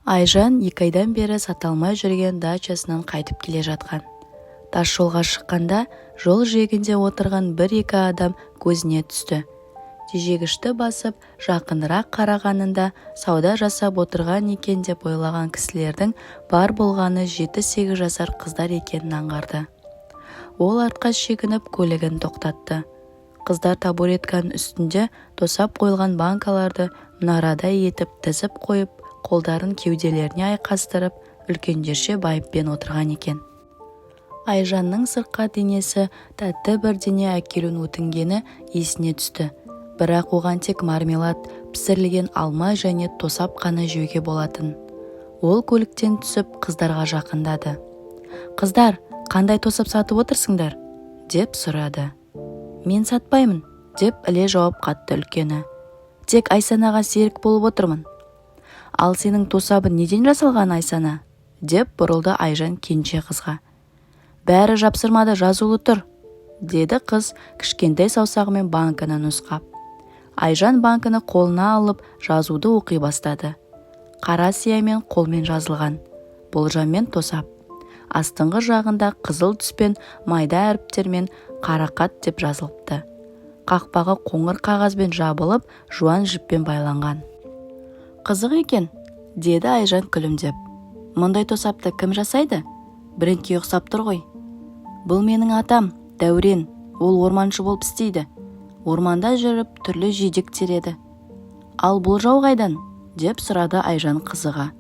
Айжан 2 айдан бері саталмай жүрген дачасынан қайтып келе жатқан. Тас жолға шыққанда жол жиегінде отырған 1-2 адам көзіне түсті. Тежегішті басып жақынырақ қарағанында сауда жасап отырған екен деп ойлаған кісілердің бар болғаны 7-8 жасар қыздар екенін аңғарды. Ол артқа шегініп көлігін тоқтатты. Қыздар табуретканың үстінде тосап қойылған банкаларды мұнарадай етіп тізіп қойып, қолдарын кеуделеріне айқастырып, үлкендерше байыппен отырған екен. Айжанның сырқа денесі тәтті бірдеңе әкелуін өтінгені есіне түсті. Бірақ оған тек мармелад, пісірілген алма және тосап қана жеуге болатын. Ол көліктен түсіп қыздарға жақындады. «Қыздар, қандай тосап сатып отырсыңдар?» деп сұрады. «Мен сатпаймын», деп іле жауап қатты үлкені. «Тек Айсанаға серік болып отырмын». «Ал сенің тосабын неден жасалған, Айсана?» деп бұрылды Айжан кенже қызға. «Бәрі жапсырмада жазулы тұр», деді қыз кішкентай саусағымен банканы нұсқап. Айжан банканы қолына алып жазуды оқи бастады. Қара сиямен қолмен жазылған. Болжаммен тосап. Астыңғы жағында қызыл түспен майда әріптермен қарақат деп жазылыпты. Қақпағы қоңыр қағазбен жабылып, жуан жіппен байланған. «Қызық екен», деді Айжан күлімдеп. «Мұндай тосапты кім жасайды? Бірінке ұқсап тұр ғой». «Бұл менің атам, Дәурен, ол орманшы болып істейді. Орманда жүріп түрлі жидек тереді». «Ал бұл жау қайдан?» деп сұрады Айжан қызыға.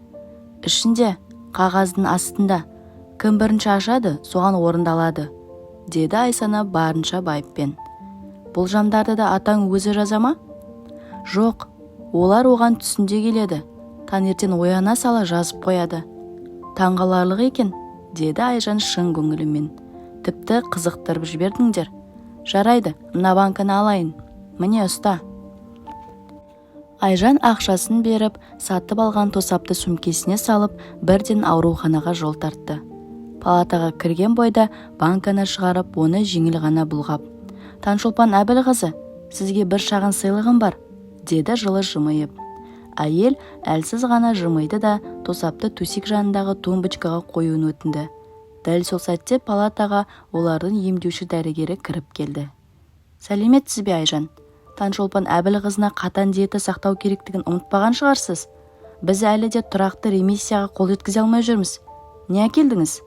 «Ішінде, қағаздың астында. Кім бірінші ашады, соған орындалады», деді Айсана барынша байыппен. «Болжамдарды да атаң өзі жаза ма?» «Жоқ, олар оған түсінде келеді. Таңертең ояна сала жазып қояды». «Таңғаларлық екен», деді Айжан шын көңілімен. «Тіпті қызықтырып жібердіңдер. Жарайды, мына банканы алайын. Міне ұста». Айжан ақшасын беріп, сатып алған тосапты сөмкесіне салып, бірден ауруханаға жол тартты. Палатаға кірген бойда банканы шығарып, оны жеңіл ғана бұлғап. «Таңшолпан Әбілқызы, сізге бір шағын сыйлығым бар», деді жылы жымиып. Әйел әлсіз ғана жымиды да тосапты төсек жанындағы тумбочкаға қоюын өтінді. Дәл сол сәтте палатаға олардың емдеуші дәрігері кіріп келді. «Сәлеметсіз бе, Айжан? Таңшолпан Әбілқызына қатаң диета сақтау керектігін ұмытпаған шығарсыз. Біз әлі де тұрақты ремиссияға қол жеткізе алмай жүрміз. Не әкелдіңіз?»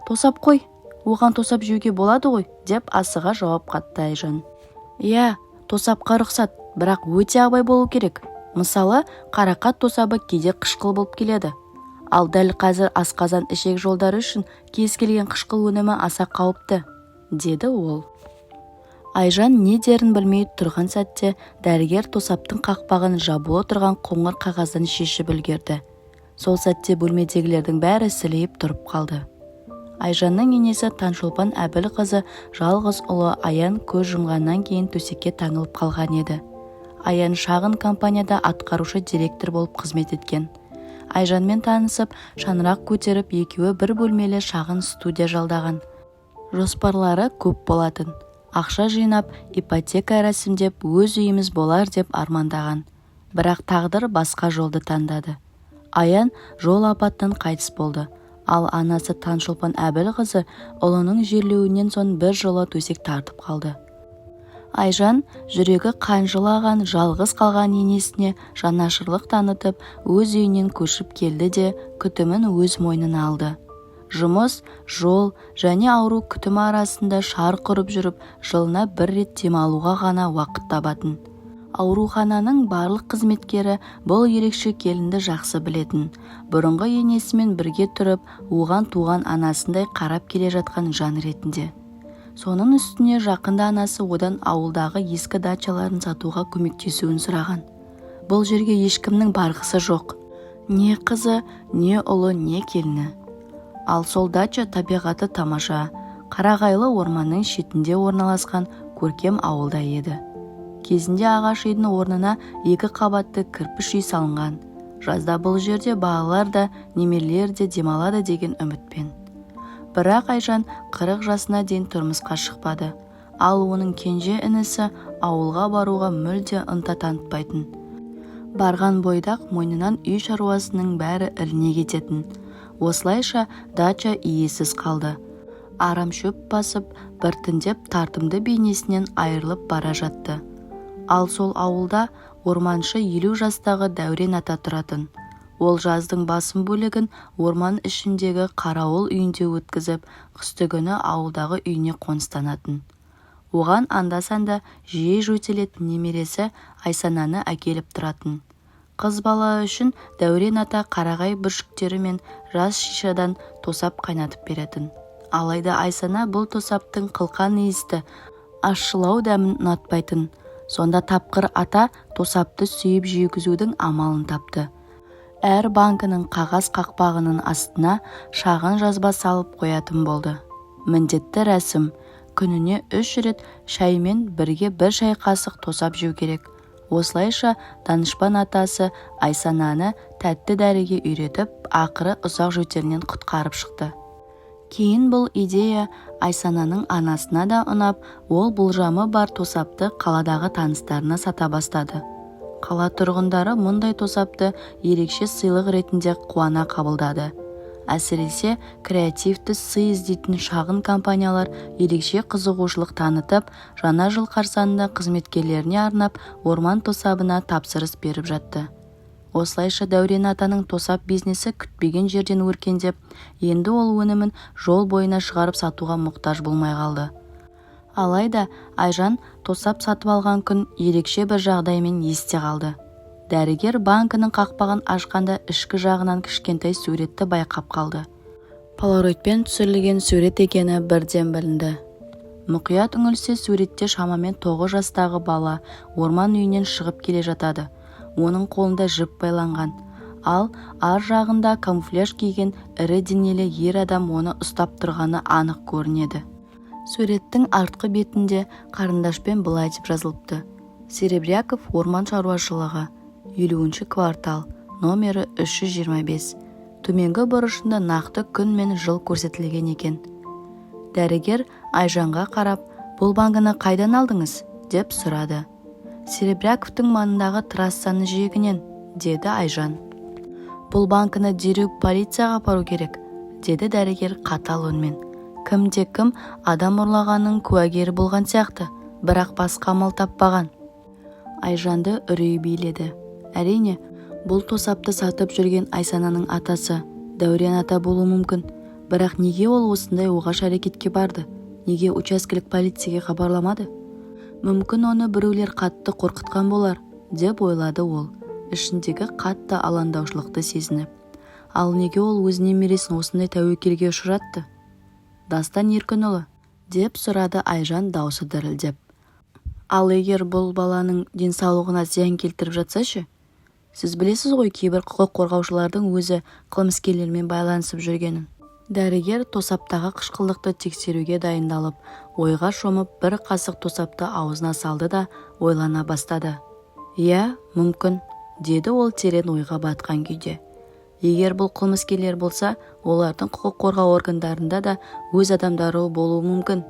«Тосап қой, оған тосап жеуге болады ғой», деп асыға жауап қатты Айжан. «Иә, тосапқа рұқсат, бірақ өте абай болу керек. Мысалы, қарақат тосабы кейде қышқыл болып келеді. Ал дәл қазір асқазан ішек жолдары үшін кез келген қышқыл өнімі аса қауіпті», деді ол. Айжан не дерін білмей тұрған сәтте дәрігер тосаптың қақпағын жабулы тұрған қоңыр қағаздан шешіп үлгерді. Сол сәтте бөлмедегілердің бәрі сілейіп тұрып қалды. Айжанның енесі Таңшолпан Әбілқызы жалғыз ұлы Аян көз жұмғаннан кейін төсекке таңылып қалған еді. Аян шағын компанияда атқарушы директор болып қызмет еткен. Айжанмен танысып, шаңырақ көтеріп, екеуі бір бөлмелі шағын студия жалдаған. Жоспарлары көп болатын. Ақша жинап, ипотека рәсімдеп, өз үйіміз болар деп армандаған. Бірақ тағдыр басқа жолды таңдады. Аян жол апаттан қайтыс болды. Ал анасы Таңшолпан Әбілқызы ұлының жерлеуінен соң бір жолы төсек тартып қалды. Айжан жүрегі қанжылаған жалғыз қалған енесіне жанашырлық танытып, өз үйінен көшіп келді де күтімін өз мойнына алды. Жұмыс, жол және ауру күтімі арасында шарқ ұрып жүріп, жылына бір рет демалуға ғана уақыт табатын. Аурухананың барлық қызметкері бұл ерекше келінді жақсы білетін. Бұрынғы енесімен бірге тұрып, оған туған анасындай қарап келе жатқан жан ретінде. Соның үстіне жақында анасы одан ауылдағы ескі дачаларын сатуға көмектесуін сұраған. Бұл жерге ешкімнің барғысы жоқ. Не қызы, не ұлы, не келіні. Ал сол дача табиғаты тамаша, қарағайлы орманның шетінде орналасқан көркем ауылда еді. Кезінде ағаш үйдің орнына 2 қабатты кірпіш үй салынған. Жазда бұл жерде балалар да, немерелер де демалады деген үмітпен. Бірақ Айжан 40 жасына дейін тұрмысқа шықпады. Ал оның кенже інісі ауылға баруға мүлде ынта танытпайтын. Барған бойдақ мойнынан үй шаруасының бәрі іліне кететін. Осылайша дача иесіз қалды. Арам шөп басып, біртіндеп тартымды бейнесінен айырылып бара жатты. Ал сол ауылда орманшы 50 жастағы Дәурен ата тұратын. Ол жаздың басым бөлігін орман ішіндегі қарауыл үйінде өткізіп, қыстыгүні ауылдағы үйіне қоныстанатын. Оған анда-санда жиі жөтелетін немересі Айсананы әкеліп тұратын. Қыз бала үшін Дәурен ата қарағай бүршіктері мен жас шишадан тосап қайнатып беретін. Алайда Айсана бұл тосаптың қылқан иісті, ащылау дәмін ұнатпайтын. Сонда тапқыр ата тосапты сүйіп жегізудің амалын тапты. Әр банкінің қағаз қақпағының астына шағын жазба салып қоятын болды. Міндетті рәсім, күніне 3 рет шаймен бірге 1 шай қасық тосап жеу керек. Осылайша данышпан атасы Айсананы тәтті дәріге үйретіп, ақыры ұзақ жөтелінен құтқарып шықты. Кейін бұл идея Айсананың анасына да ұнап, ол болжамы бар тосапты қаладағы таныстарына сата бастады. Қала тұрғындары мұндай тосапты ерекше сыйлық ретінде қуана қабылдады. Әсіресе креативті сый іздейтін шағын компаниялар ерекше қызығушылық танытып, жаңа жыл қарсаңында қызметкерлеріне арнап орман тосабына тапсырыс беріп жатты. Осылайша Дәурен атаның тосап бизнесі күтпеген жерден өркендеп, енді ол өнімін жол бойына шығарып сатуға мұқтаж болмай қалды. Алайда Айжан тосап сатып алған күн ерекше бір жағдаймен есте қалды. Дәрігер банкінің қақпағын ашқанда ішкі жағынан кішкентай суретті байқап қалды. Полароидпен түсірілген сурет екені бірден білінді. Мұқият үңілсе суретте шамамен 9 жастағы бала орман үйінен шығып келе жатады. Оның қолында жіп байланған. Ал ар жағында камуфляж киген ірі денелі ер адам оны ұстап тұрғаны анық көрінеді. Суреттің артқы бетінде қарындашпен былай деп жазылыпты: Серебряков орман шаруашылығы, 50-ші квартал, номері 325. Төменгі бұрышында нақты күн мен жыл көрсетілген екен. Дәрігер Айжанға қарап, бұл банкіні қайдан алдыңыз? деп сұрады. Серебряковтың маңындағы трассаның жиегінен, деді Айжан. Бұл банкіні дереу полицияға апару керек, деді дәрігер қатал үнмен. Кімде-кім адам ұрлағанның куәгері болған сияқты, бірақ басқа амал таппаған. Айжанды үрей биледі. Әрине, бұл тосапты сатып жүрген Айсананың атасы Дәурен ата болуы мүмкін. Бірақ неге ол осындай оғаш әрекетке барды? Неге учаскелік полицияға хабарламады? Мүмкін оны біреулер қатты қорқытқан болар, деп ойлады ол, ішіндегі қатты алаңдаушылықты сезініп. Ал неге ол өз немересін осындай тәуекелге ұшыратты? Дастан Еркінұлы, деп сұрады Айжан даусы дірілдеп. Ал егер бұл баланың денсаулығына зиян келтіріп жатса ше? Сіз білесіз ғой, кейбір құқық қорғаушылардың өзі қылмыскерлермен байланысып жүргенін. Дәрігер тосаптағы қышқылдықты тексеруге дайындалып, ойға шомып бір қасық тосапты аузына салды да ойлана бастады. Иә, мүмкін, деді ол терең ойға батқан күйде. Егер бұл қылмыскерлер болса, олардың құқық қорғау органдарында да өз адамдары болуы мүмкін.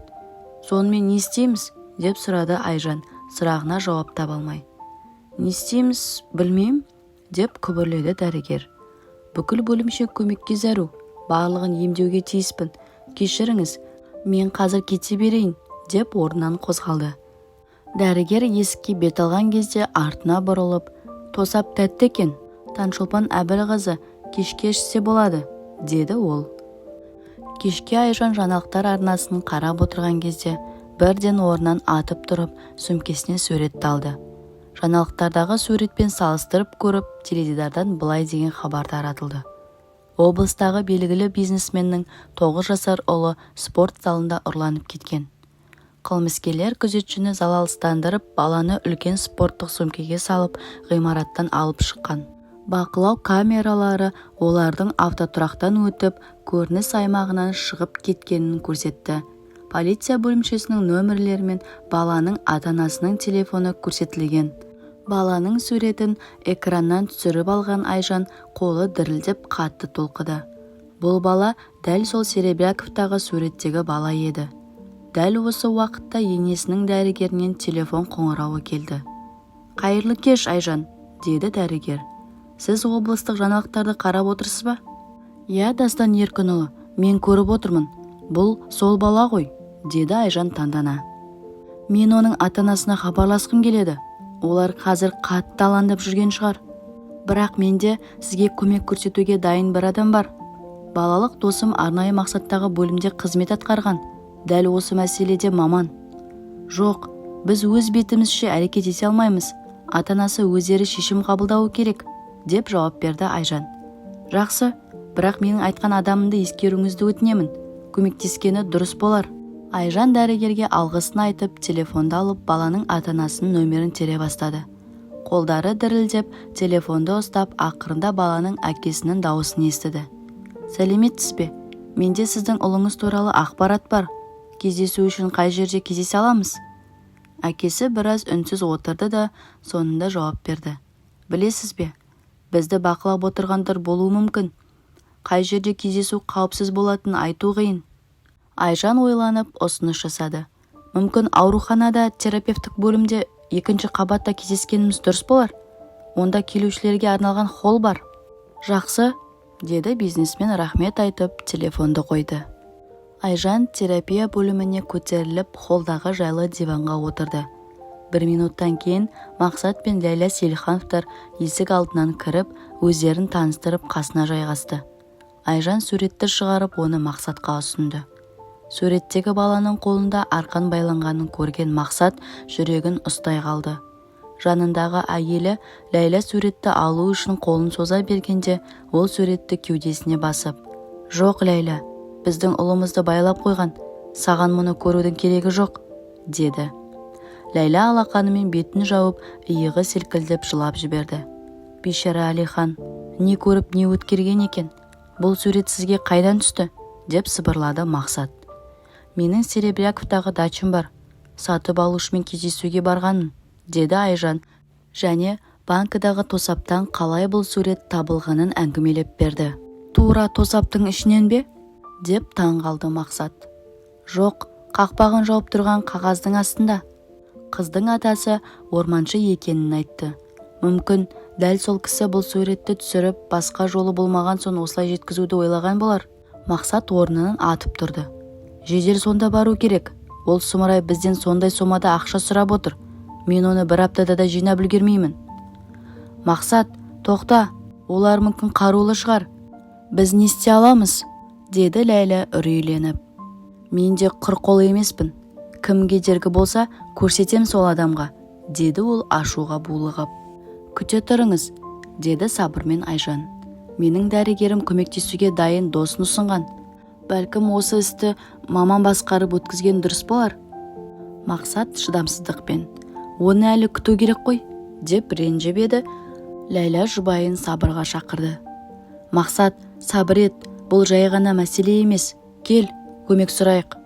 Сонымен не істейміз? деп сұрады Айжан, сұрағына жауап таба алмай. Не істейміз, білмеймін, деп күбірледі дәрігер. Бүкіл бөлімше көмекке зәру, барлығын емдеуге тиіспін. Кешіріңіз, мен қазір кете берейін, деп орнынан қозғалды. Дәрігер есікке бет алған кезде артына бұрылып, тосап тәтті екен, Таңшолпан Әбілқызы, кешке ішсе болады, деді ол. Кешке Айжан жаңалықтар арнасын қарап отырған кезде бірден орнынан атып тұрып, сөмкесіне суретті алды. Жаңалықтардағы суретпен салыстырып көріп, теледидардан былай деген хабар таратылды. Облыстағы белгілі бизнесменнің 9 жасар ұлы спорт залында ұрланып кеткен. Қылмыскерлер күзетшіні залалсыздандырып, баланы үлкен спорттық сөмкеге салып, ғимараттан алып шыққан. Бақылау камералары олардың автотұрақтан өтіп, көрініс аймағынан шығып кеткенін көрсетті. Полиция бөлімшесінің нөмірлері мен баланың ата-анасының телефоны көрсетілген. Баланың суретін экраннан түсіріп алған Айжан қолы дірілдеп қатты толқыды. Бұл бала дәл сол Серебряковтағы суреттегі бала еді. Дәл осы уақытта енесінің дәрігерінен телефон қоңырауы келді. Қайырлы кеш, Айжан, деді дәрігер. Сіз облыстық жаңалықтарды қарап отырсыз ба? Иә, Дастан Еркінұлы, мен көріп отырмын. Бұл сол бала ғой, деді Айжан таңдана. Мен оның ата-анасына хабарласқым келеді. Олар қазір қатты алаңдап жүрген шығар. Бірақ менде сізге көмек көрсетуге дайын бір адам бар. Балалық досым арнайы мақсаттағы бөлімде қызмет атқарған. Дәл осы мәселеде маман. Жоқ, біз өз бетімізше әрекет ете алмаймыз. Ата-анасы өздері шешім қабылдауы керек, деп жауап берді Айжан. Жақсы, бірақ менің айтқан адамымды ескеруіңізді өтінемін. Көмектескені дұрыс болар. Айжан дәрігерге алғысын айтып, телефонды алып, баланың ата-анасының нөмерін тере бастады. Қолдары дірілдеп, телефонды ұстап, ақырында баланың әкесінің дауысын естіді. Сәлеметсіз бе? Менде сіздің ұлыңыз туралы ақпарат бар. Кездесу үшін қай жерде кездесе аламыз? Әкесі біраз үнсіз отырды да, соңында жауап берді. Білесіз бе? Бізді бақылап отырғандар болуы мүмкін. Қай жерде кездесу қауіпсіз болатынын айту қиын. Айжан ойланып ұсыныс жасады. Мүмкін ауруханада, терапевтік бөлімде, екінші қабатта кездескеніміз дұрыс болар. Онда келушілерге арналған холл бар. Жақсы, деді бизнесмен рахмет айтып, телефонды қойды. Айжан терапия бөліміне көтеріліп, холлдағы жайлы диванға отырды. 1 минуттан кейін Мақсат пен Ләйла Селихановтар есік алдынан кіріп, өздерін таныстырып қасына жайғасты. Айжан суретті шығарып, оны Мақсатқа ұсынды. Суреттегі баланың қолында арқан байланғанын көрген Мақсат жүрегін ұстай қалды. Жанындағы әйелі Ләйла суретті алу үшін қолын соза бергенде, ол суретті кеудесіне басып, «Жоқ, Ләйла, біздің ұлымызды байлап қойған, саған мұны көрудің керегі жоқ», деді. Ләйла алақанымен бетін жауып, иығы селкілдеп жылап жіберді. Бейшара Әлихан, не көріп, не өткерген екен? Бұл сурет сізге қайдан түсті? Деп сыбырлады Мақсат. Менің Серебряковтағы дачым бар. Сатып алушымен кездесуге барғанмын, деді Айжан, және банкадағы тосаптан қалай бұл сурет табылғанын әңгімелеп берді. Тура тосаптың ішінен бе? Деп таңғалды Мақсат. Жоқ, қақпағын жауып тұрған қағаздың астында. Қыздың атасы орманшы екенін айтты. Мүмкін, дәл сол кісі бұл суретті түсіріп, басқа жолы болмаған соң осылай жеткізуді ойлаған болар. Мақсат орнынан атып тұрды. Жедел сонда бару керек. Ол сұмырай бізден сондай сомада ақша сұрап отыр. Мен оны бір аптада да жинап үлгермеймін. Мақсат, тоқта, олар мүмкін қарулы шығар. Біз не істей аламыз? Деді Ләйла үрейленіп. Мен де құр қол емеспін. Кім кедергі болса, көрсетем сол адамға, деді ол ашуға булығып. Күте тұрыңыз, деді сабырмен Айжан. Менің дәрігерім көмектесуге дайын досын ұсынған. Бәлкім осы істі маман басқарып өткізген дұрыс болар. Мақсат шыдамсыздықпен. Оны әлі күту керек қой, деп ренжіп еді. Ләйла жұбайын сабырға шақырды. Мақсат, сабыр ет, бұл жай ғана мәселе емес. Кел, көмек сұрайық.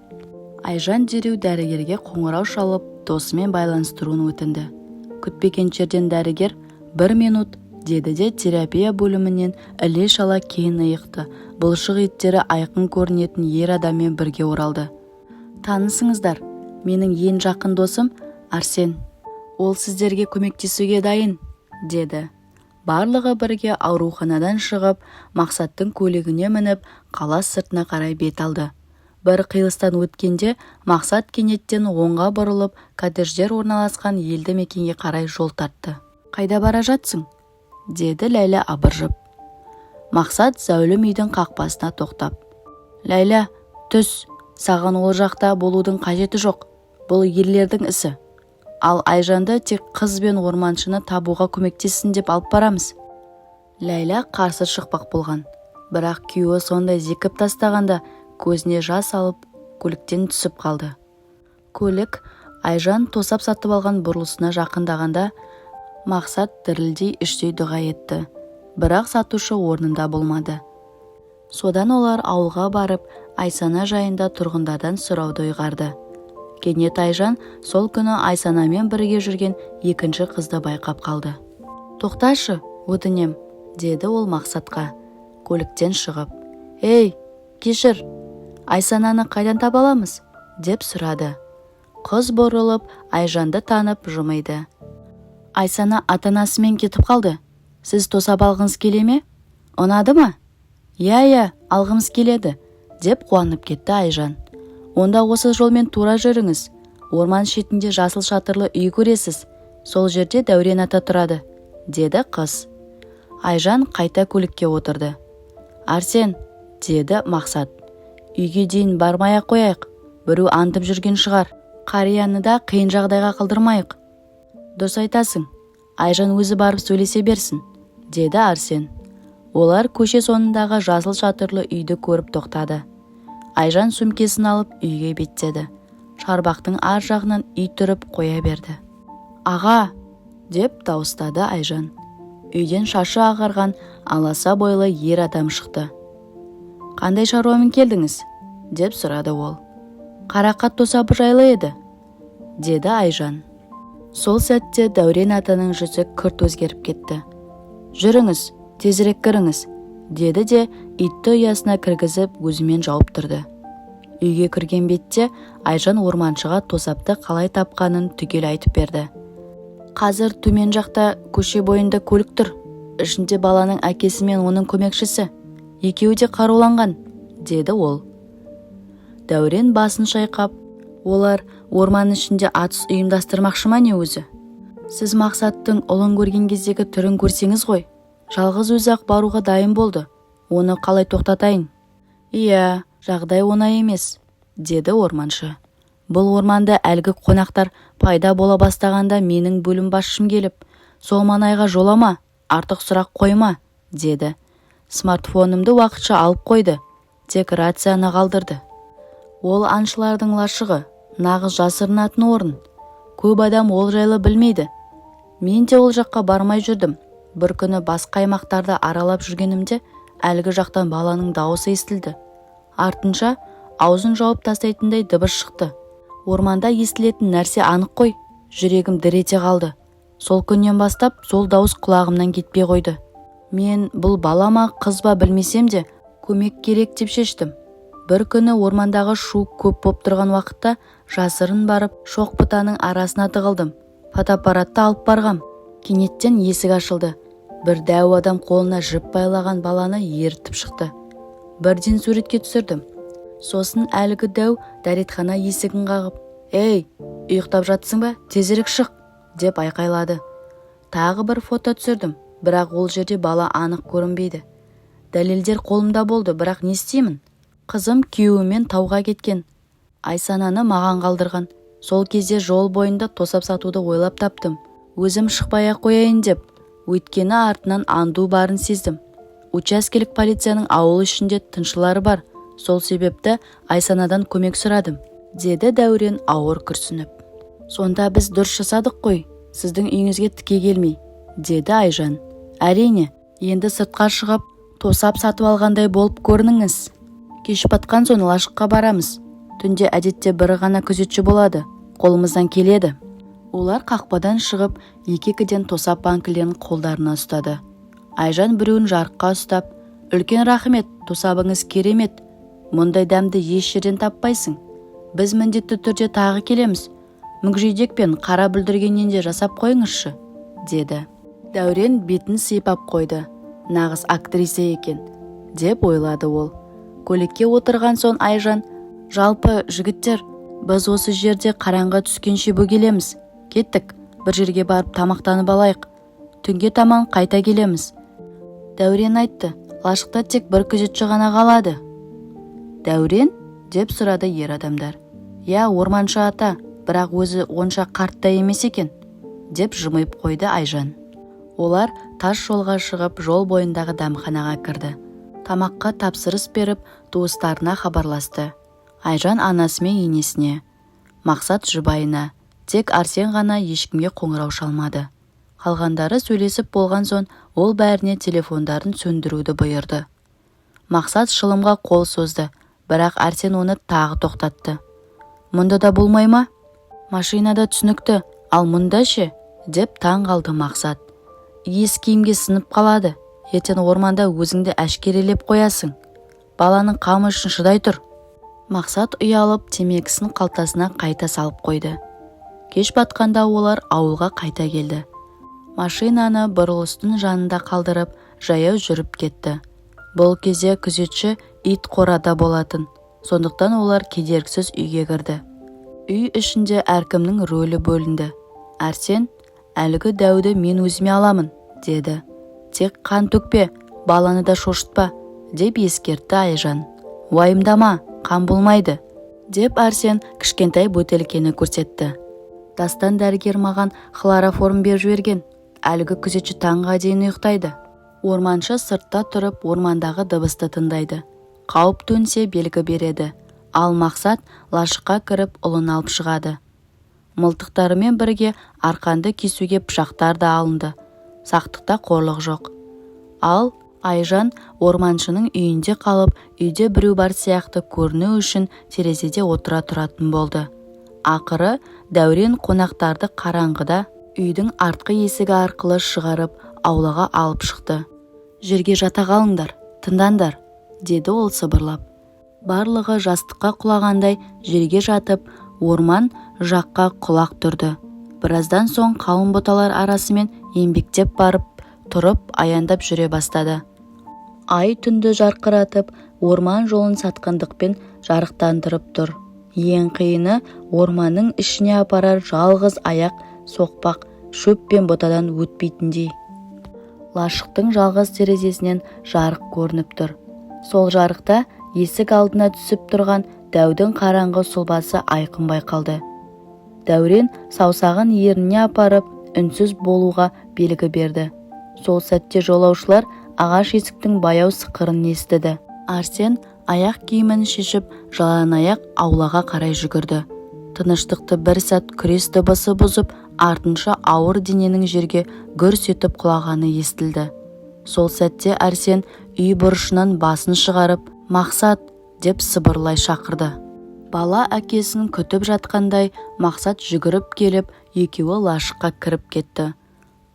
Айжан дереу дәрігерге қоңырау шалып, досымен байланыстыруын өтінді. Күтпеген жерден дәрігер 1 минут, деді де терапия бөлімінен іле-шала кейін иықты. Бұлшық еттері айқын көрінетін ер адаммен бірге оралды. Танысыңыздар, менің ең жақын досым Арсен. Ол сіздерге көмектесуге дайын, деді. Барлығы бірге ауруханадан шығып, Мақсаттың көлігіне мініп, қала сыртына қарай бет алды. Бір қиылыстан өткенде Мақсат кенеттен оңға бұрылып, коттедждер орналасқан елді мекенге қарай жол тартты. Қайда бара жатсың? Деді Ләйла абыржып. Мақсат зәулім үйдің қақпасына тоқтап. Ләйла, түс, саған ол жақта болудың қажеті жоқ. Бұл ерлердің ісі. Ал Айжанды тек қыз бен орманшыны табуға көмектессін деп алып барамыз. Ләйла қарсы шықпақ болған. Бірақ күйеуі сондай зекіп тастағанда, көзіне жас алып, көліктен түсіп қалды. Көлік Айжан тосап сатып алған бұрылысына жақындағанда, Мақсат дірілдей іштей дұға етті. Бірақ сатушы орнында болмады. Содан олар ауылға барып, Айсана жайында тұрғындардан сұрауды ұйғарды. Кенет Айжан сол күні Айсанамен бірге жүрген екінші қызды байқап қалды. Тоқташы, өтінем, деді ол Мақсатқа, көліктен шығып. Ей, кешір, Айсананы қайдан таба аламыз? Деп сұрады. Қыз бұрылып, Айжанды танып жымиды. Айсана ата-анасымен кетіп қалды. Сіз тосап алғыңыз келе ме? Ұнады ма? Иә, алғымыз келеді, деп қуанып кетті Айжан. Онда осы жолмен тура жүріңіз. Орман шетінде жасыл шатырлы үй көресіз. Сол жерде Дәурен ата тұрады, деді қыз. Айжан қайта көлікке отырды. Арсен, деді Мақсат. Үйге дейін бармай-ақ қояйық. Біреу антып жүрген шығар. Қарияны да қиын жағдайға қалдырмайық. Дұрыс айтасың. Айжан өзі барып сөйлесе берсін, деді Арсен. Олар көше соңындағы жасыл шатырлы үйді көріп тоқтады. Айжан сөмкесін алып үйге беттеді. Шарбақтың ар жағынан үй тұрып қоя берді. Аға, деп дауыстады Айжан. Үйден шашы ағарған аласа бойлы ер адам шықты. Қандай шаруамен келдіңіз? Деп сұрады ол. Қарақат тосабы жайлы еді, деді Айжан. Сол сәтте Дәурен атаның жүзі күрт өзгеріп кетті. Жүріңіз, тезірек кіріңіз, деді де итті ұясына кіргізіп өзімен жауып тұрды. Үйге кірген бетте Айжан орманшыға тосапты қалай тапқанын түгел айтып берді. Қазір төмен жақта көше бойында көлік тұр. Ішінде баланың әкесі мен оның көмекшісі. Екеуі де қаруланған, деді ол. Дәурен басын шайқап, олар орман ішінде атыс ұйымдастырмақшы ма не өзі? Сіз Мақсаттың ұлын көрген кездегі түрін көрсеңіз ғой. Жалғыз өзі-ақ баруға дайын болды. Оны қалай тоқтатайын? Иә, жағдай оңай емес, деді орманшы. Бұл орманда әлгі қонақтар пайда бола бастағанда менің бөлім басшым келіп, сол маңайға жолама, артық сұрақ қойма, деді. Смартфонымды уақытша алып қойды, тек рацияны қалдырды. Ол аңшылардың лашығы, нағыз жасырынатын орын. Көп адам ол жайлы білмейді. Мен де ол жаққа бармай жүрдім. Бір күні басқа аймақтарды аралап жүргенімде әлгі жақтан баланың дауысы естілді. Артынша аузын жауып тастайтындай дыбыс шықты. Орманда естілетін нәрсе анық қой. Жүрегім дір ете қалды. Сол күннен бастап сол дауыс құлағымнан кетпей қойды. Мен бұл бала ма қыз ба білмесем де көмек керек деп шештім. Бір күні ормандағы шу көп боп тұрған уақытта жасырын барып шоқ бұтаның арасына тығылдым. Фотоаппаратты алып барғам. Кенеттен есік ашылды. Бір дәу адам қолына жіп байлаған баланы ертіп шықты. Бірден суретке түсірдім. Сосын әлгі дәу дәретхана есігін қағып, «Ей, ұйықтап жатсың ба? Тезірек шық!» деп айқайлады. Тағы бір фото түсірдім, бірақ ол жерде бала анық көрінбейді. Дәлелдер қолымда болды, бірақ не істеймін? Қызым күйеуімен тауға кеткен. Айсананы маған қалдырған. Сол кезде жол бойында тосап сатуды ойлап таптым. Өзім шықпай-ақ қояйын деп, өйткені артынан аңду барын сездім. Учаскелік полицияның ауыл ішінде тыншылары бар. Сол себепті Айсанадан көмек сұрадым, деді Дәурен ауыр күрсініп. Сонда біз дұрыс жасадық қой, сіздің үйіңізге тіке келмей, деді Айжан. Әрине, енді сыртқа шығып, тосап сатып алғандай болып көрініңіз. Кеш батқан соң лашыққа барамыз. Түнде әдетте бірі ғана күзетші болады, қолымыздан келеді. Олар қақпадан шығып, екі-екіден тосап банкілерін қолдарына ұстады. Айжан біреуін жарыққа ұстап, «Үлкен рахмет, тосабыңыз керемет. Мұндай дәмді еш жерден таппайсың. Біз міндетті түрде тағы келеміз. Мүгжейдек пен қара бүлдіргеннен де жасап қойыңызшы», деді. Дәурен бетін сипап қойды. Нағыз актриса екен, деп ойлады ол. Көлікке отырған соң Айжан, «Жалпы, жігіттер, біз осы жерде қараңғы түскенше бөгелеміз. Кеттік, бір жерге барып тамақтанып алайық. Түнге таман қайта келеміз». Дәурен айтты, «Лашықта тек бір күзетші ғана қалады». «Дәурен?» деп сұрады ер адамдар. «Я, орманшы ата, бірақ өзі онша қартта емес екен», деп жымиып қойды Айжан. Олар тас жолға шығып, жол бойындағы дәмханаға кірді. Тамаққа тапсырыс беріп, туыстарына хабарласты. Айжан анасы мен енесіне, Мақсат жұбайына, тек Арсен ғана ешкімге қоңырау шалмады. Қалғандары сөйлесіп болған соң, ол бәріне телефондарын сөндіруді бұйырды. Мақсат шылымға қол созды, бірақ Арсен оны тағы тоқтатты. «Мұнда да болмай ма? Машинада түсінікті, ал мұнда ше?» деп таң қалды Мақсат. «Ес киімге сынып қалады. Ертең орманда өзіңді әшкерелеп қоясың. Баланың қамы үшін шыдай тұр». Мақсат ұялып темекісін қалтасына қайта салып қойды. Кеш батқанда олар ауылға қайта келді. Машинаны бұрылыстың жанында қалдырып, жаяу жүріп кетті. Бұл кезде күзетші ит қорада болатын. Сондықтан олар кедергісіз үйге кірді. Үй ішінде әркімнің рөлі бөлінді. Арсен, әлгі дәуді мен өзіме аламын, деді. Тек қан төкпе, баланы да шошытпа, деп ескертті Айжан. Уайымдама, қан болмайды, деп Арсен кішкентай бөтелкені көрсетті. Дастан дәрігер маған хлороформ беріп жіберген. Әлгі күзетші таңға дейін ұйықтайды. Орманшы сыртта тұрып ормандағы дыбысты тыңдайды. Қауіп төнсе белгі береді. Ал Мақсат лашыққа кіріп ұлын алып шығады. Мылтықтарымен бірге арқанды кесуге пышақтар да алынды. Сақтықта қорлық жоқ. Ал Айжан орманшының үйінде қалып, үйде біреу бар сияқты көріну үшін терезеде отыра тұратын болды. Ақыры Дәурен қонақтарды қараңғыда үйдің артқы есігі арқылы шығарып аулаға алып шықты. Жерге жата қалыңдар, тыңдандар, деді ол сыбырлап. Барлығы жастыққа құлағандай жерге жатып, орман жаққа құлақ тұрды. Біраздан соң қалың бұталар арасымен еңбектеп барып, тұрып аяндап жүре бастады. Ай түнді жарқыратып, орман жолын сатқындықпен жарықтандырып тұр. Ең қиыны орманның ішіне апарар жалғыз аяқ соқпақ шөп пен бұтадан өтпейтіндей. Лашықтың жалғыз терезесінен жарық көрініп тұр. Сол жарықта есік алдына түсіп тұрған Дәудің қараңғы сұлбасы айқын байқалды. Дәурен саусағын ерніне апарып, үнсіз болуға белгі берді. Сол сәтте жолаушылар ағаш есіктің баяу сықырын естіді. Арсен аяқ киімін шешіп, жалаң аяқ аулаға қарай жүгірді. Тыныштықты бір сәт күрес дыбысы бұзып, артынша ауыр дененің жерге гүрс етіп құлағаны естілді. Сол сәтте Арсен үй бұрышынан басын шығарып, «Мақсат!» деп сыбырлай шақырды. Бала әкесін күтіп жатқандай, Мақсат жүгіріп келіп, екеуі лашыққа кіріп кетті.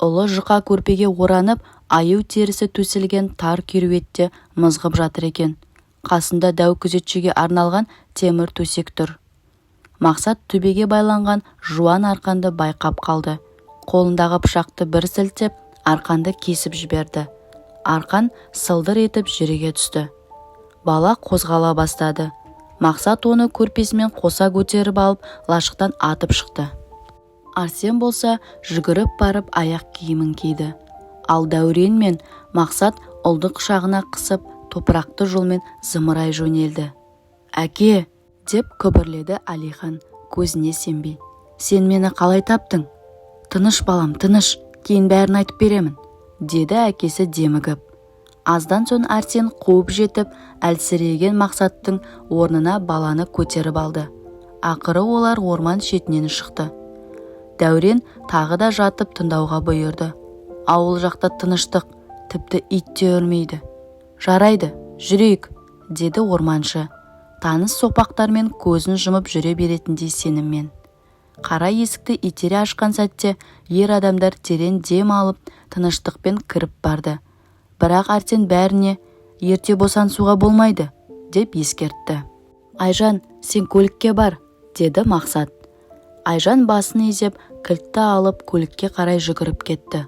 Ұлы жұқа көрпеге оранып, аю терісі төселген тар керуетте мызғып жатыр екен. Қасында дәу күзетшіге арналған темір төсек тұр. Мақсат төбеге байланған жуан арқанды байқап қалды. Қолындағы пышақты бір сілтеп, арқанды кесіп жіберді. Арқан сылдыр етіп жерге түсті. Бала қозғала бастады. Мақсат оны көрпесімен қоса көтеріп алып, лашықтан атып шықты. Арсен болса жүгіріп барып аяқ киімін киді. Ал Дәурен мен Мақсат ұлды құшағына қысып, топырақты жолмен зымырай жөнелді. «Әке!» деп күбірледі Алихан, көзіне сенбей. «Сен мені қалай таптың?» «Тыныш балам, тыныш, кейін бәрін айтып беремін», деді әкесі демігіп. Аздан соң Арсен қуып жетіп, әлсіреген Мақсаттың орнына баланы көтеріп алды. Ақыры олар орман шетінен шықты. Дәурен тағы да жатып тыңдауға бұйырды. Ауыл жақта тыныштық, тіпті ит те үрмейді. «Жарайды, жүрейік», деді орманшы. Таныс соқпақтармен көзін жұмып жүре беретіндей сеніммен. Қара есікті итере ашқан сәтте ер адамдар терең дем алып, тыныштықпен кіріп барды. Бірақ Арсен бәріне «Ерте босансуға болмайды», деп ескертті. «Айжан, сен көлікке бар», деді Мақсат. Айжан басын изеп, кілтті алып көлікке қарай жүгіріп кетті.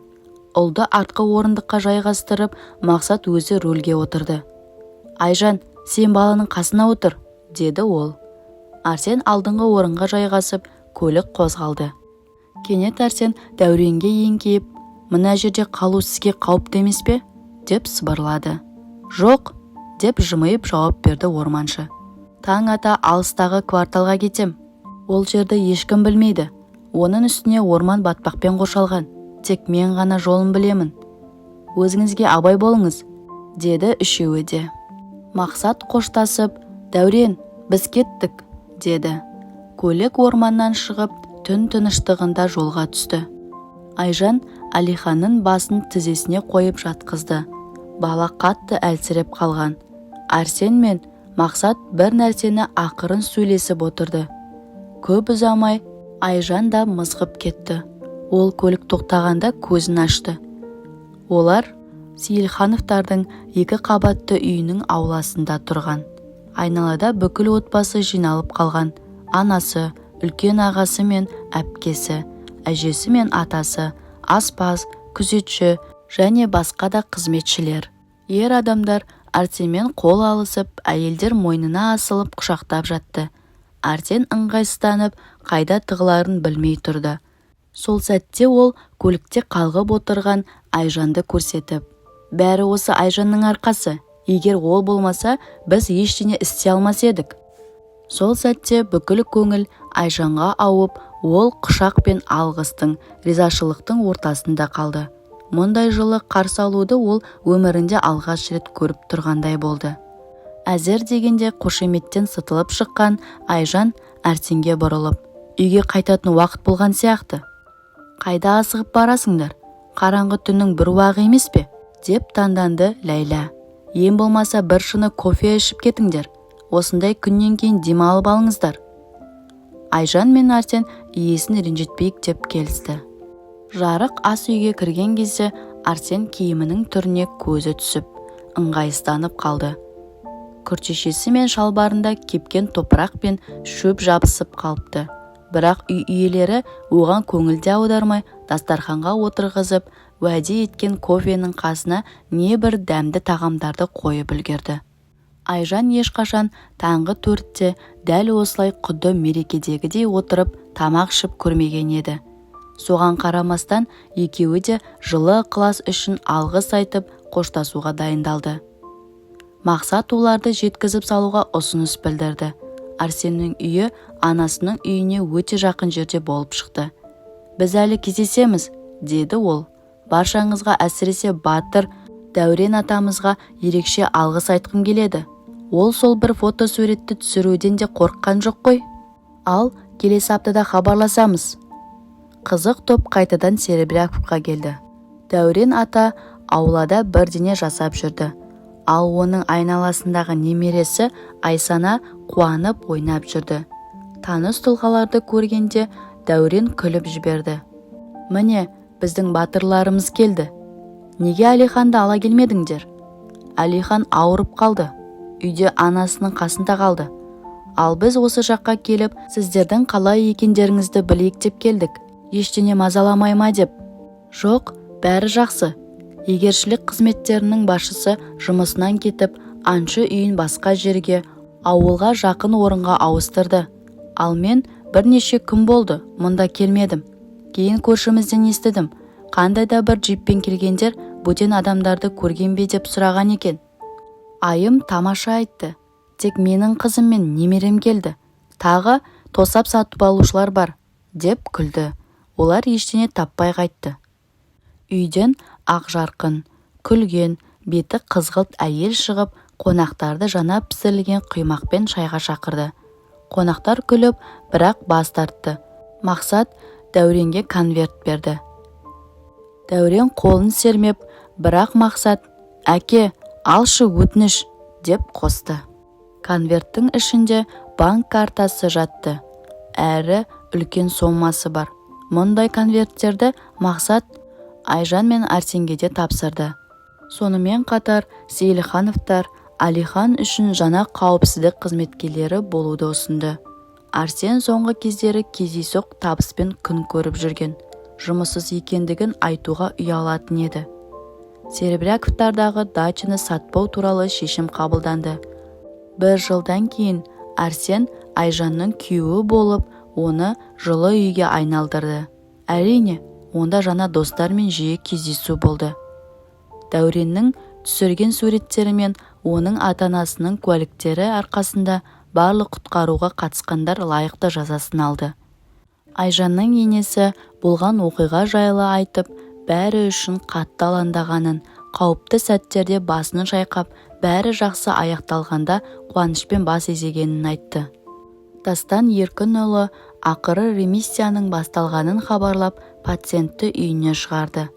Ұлды артқы орындыққа жайғастырып, Мақсат өзі рөлге отырды. «Айжан, сен баланың қасына отыр», деді ол. Арсен алдыңғы орынға жайғасып, көлік қозғалды. Кенет Арсен Дәуренге еңкейіп, «Мына жерде қалу сізге қауіпті емес пе?» деп сыбырлады. «Жоқ», деп жымиып жауап берді орманшы. «Таң ата алыстағы кварталға кетем. Ол жерді ешкім білмейді. Оның үстіне орман батпақпен қоршалған. Тек мен ғана жолын білемін. Өзіңізге абай болыңыз», деді үшеуі де. Мақсат қоштасып, «Дәурен, біз кеттік», деді. Көлік орманнан шығып, түн тыныштығында жолға түсті. Айжан Алиханның басын тізесіне қойып жатқызды. Бала қатты әлсіреп қалған. Арсен мен Мақсат бір нәрсені ақырын сөйлесіп отырды. Көп ұзамай Айжан да мызғып кетті. Ол көлік тоқтағанда көзін ашты. Олар Сейілхановтардың 2 қабатты үйінің ауласында тұрған. Айналада бүкіл отбасы жиналып қалған. Анасы, үлкен ағасы мен әпкесі, әжесі мен атасы, аспаз, күзетші және басқа да қызметшілер. Ер адамдар Арсенмен қол алысып, әйелдер мойнына асылып құшақтап жатты. Арсен ыңғайсызданып, қайда тығыларын білмей тұрды. Сол сәтте ол көлікте қалғып отырған Айжанды көрсетіп: «Бәрі осы Айжанның арқасы. Егер ол болмаса, біз ештеңе істей алмас едік». Сол сәтте бүкіл көңіл Айжанға ауып, ол құшақ пен алғыстың, ризашылықтың ортасында қалды. Мұндай жылы қарсы алуды ол өмірінде алғаш рет көріп тұрғандай болды. Әзер дегенде қошеметтен сытылып шыққан Айжан Арсенге бұрылып: «Үйге қайтатын уақыт болған сияқты. Қайда асығып барасыңдар? Қараңғы түннің бір уағы емес пе?» деп танданды Ләйла. «Ең болмаса бір шыны кофе ішіп кетіңдер. Осындай күннен кейін демалып алыңыздар». Айжан мен Арсен иесін ренжітпейік деп келісті. Жарық ас үйге кірген кезде Арсен киімінің түріне көзі түсіп, ыңғайсызданып қалды. Күртешесі мен шалбарында кепкен топырақ пен шөп жабысып қалыпты. Бірақ үй иелері оған көңіл де аудармай, дастарханға отырғызып, уәде еткен кофенің қасына небір дәмді тағамдарды қойып үлгерді. Айжан ешқашан таңғы 4-те дәл осылай құдды мерекедегідей отырып тамақ ішіп көрмеген еді. Соған қарамастан екеуі де жылы ықылас үшін алғыс айтып қоштасуға дайындалды. Мақсат оларды жеткізіп салуға ұсыныс білдірді. Арсеннің үйі анасының үйіне өте жақын жерде болып шықты. «Біз әлі кездесеміз», деді ол. «Баршаңызға, әсіресе батыр Дәурен атамызға ерекше алғыс айтқым келеді. Ол сол бір фотосуретті түсіруден де қорыққан жоқ қой. Ал келесі аптада хабарласамыз». Қызық топ қайтадан Серебряковқа келді. Дәурен ата аулада бірдеңе жасап жүрді. Ал оның айналасындағы немересі Айсана қуанып ойнап жүрді. Таныс тұлғаларды көргенде Дәурен күліп жіберді. «Міне, біздің батырларымыз келді. Неге Әлиханды ала келмедіңдер?» «Әлихан ауырып қалды. Үйде анасының қасында қалды. Ал біз осы жаққа келіп, сіздердің қалай екендеріңізді білейік деп келдік. Ештеңе мазаламай ма деп?» «Жоқ, бәрі жақсы. Егершілік қызметтерінің басшысы жұмысынан кетіп, аңшы үйін басқа жерге, ауылға жақын орынға ауыстырды. Ал мен бірнеше күн болды мұнда келмедім. Кейін көршімізден естідім. Қандай да бір джиппен келгендер бөтен адамдарды көрген бе деп сұраған екен. Айым тамаша айтты. Тек менің қызым мен немерем келді. Тағы тосап сатып алушылар бар», деп күлді. Олар ештеңе таппай қайтты. Үйден ақ жарқын, күлген, беті қызғылт әйел шығып, қонақтарды жаңа пісірілген құймақпен шайға шақырды. Қонақтар күліп, бірақ бас тартты. Мақсат Дәуренге конверт берді. Дәурен қолын сермеп, бірақ Мақсат: «Әке, алшы өтініш», деп қосты. Конверттің ішінде банк картасы жатты. Әрі үлкен сомасы бар. Мұндай конверттерді Мақсат Айжан мен Арсенге де тапсырды. Сонымен қатар Сейілхановтар Әлихан үшін жаңа қауіпсіздік қызметкерлері болуды ұсынды. Арсен соңғы кездері кездейсоқ табыспен күн көріп жүрген. Жұмыссыз екендігін айтуға ұялатын еді. Серебряковтардағы дачаны сатпау туралы шешім қабылданды. 1 жылдан кейін Арсен Айжанның күйеуі болып, оны жылы үйге айналдырды. Әрине, онда жаңа достармен жиі кездесу болды. Дәуреннің түсірген суреттері мен оның ата-анасының куәліктері арқасында барлық құтқаруға қатысқандар лайықты жазасын алды. Айжанның енесі болған оқиға жайлы айтып, бәрі үшін қатты алаңдағанын, қауіпті сәттерде басын шайқап, бәрі жақсы аяқталғанда қуанышпен бас изегенін айтты. Дастан Еркінұлы ақыры ремиссияның басталғанын хабарлап, пациентті үйіне шығарды.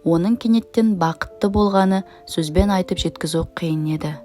Оның кенеттен бақытты болғаны сөзбен айтып жеткізу қиын еді.